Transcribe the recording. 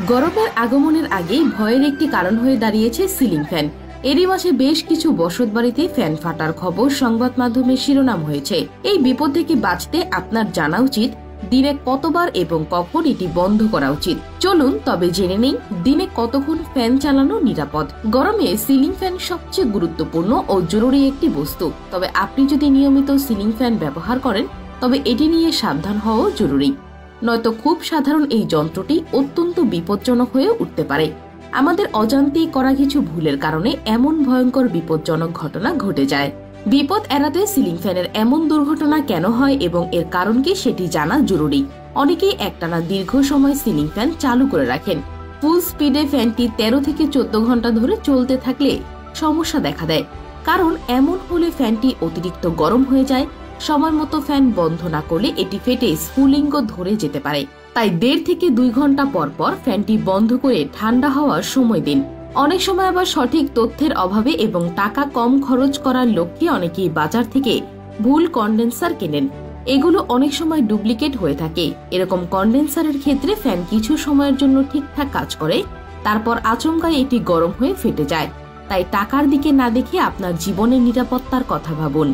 গরমের আগমনের আগেই ভয়ের একটি কারণ হয়ে দাঁড়িয়েছে সিলিং ফ্যান। এরই মাসে বেশ কিছু বসতবাড়িতে ফ্যান ফাটার খবর সংবাদ মাধ্যমে শিরোনাম হয়েছে। এই বিপদ থেকে বাঁচতে আপনার জানা উচিত দিনে কতবার এবং কখন এটি বন্ধ করা উচিত। চলুন তবে জেনে নেই দিনে কতক্ষণ ফ্যান চালানো নিরাপদ। গরমে সিলিং ফ্যান সবচেয়ে গুরুত্বপূর্ণ ও জরুরি একটি বস্তু। তবে আপনি যদি নিয়মিত সিলিং ফ্যান ব্যবহার করেন তবে এটি নিয়ে সাবধান হওয়া জরুরি, নয়তো খুব সাধারণ এই যন্ত্রটি অত্যন্ত বিপজ্জনক হয়ে উঠতে পারে। আমাদের অজান্তেই করা কিছু ভুলের কারণে এমন ভয়ঙ্কর বিপজ্জনক ঘটনা ঘটে যায়। বিপদ এড়াতে সিলিং ফ্যানের এমন দুর্ঘটনা কেন হয় এবং এর কারণ কি সেটি জানা জরুরি। অনেকেই একটানা দীর্ঘ সময় সিলিং ফ্যান চালু করে রাখেন। ফুল স্পিডে ফ্যানটি 13 থেকে 14 ঘন্টা ধরে চলতে থাকলে সমস্যা দেখা দেয়, কারণ এমন হলে ফ্যানটি অতিরিক্ত গরম হয়ে যায়। সময় মতো ফ্যান বন্ধ না করলে এটি ফেটে স্ফুলিঙ্গ ধরে যেতে পারে। তাই 1.5 থেকে 2 ঘন্টা পর পর ফ্যানটি বন্ধ করে ঠান্ডা হওয়ার সময় দিন। অনেক সময় আবার সঠিক তথ্যের অভাবে এবং টাকা কম খরচ করার লক্ষ্যে অনেকেই বাজার থেকে ভুল কন্ডেন্সার কেনেন। এগুলো অনেক সময় ডুপ্লিকেট হয়ে থাকে। এরকম কন্ডেন্সারের ক্ষেত্রে ফ্যান কিছু সময়ের জন্য ঠিকঠাক কাজ করে, তারপর আচমকাই এটি গরম হয়ে ফেটে যায়। তাই টাকার দিকে না দেখে আপনার জীবনের নিরাপত্তার কথা ভাবুন।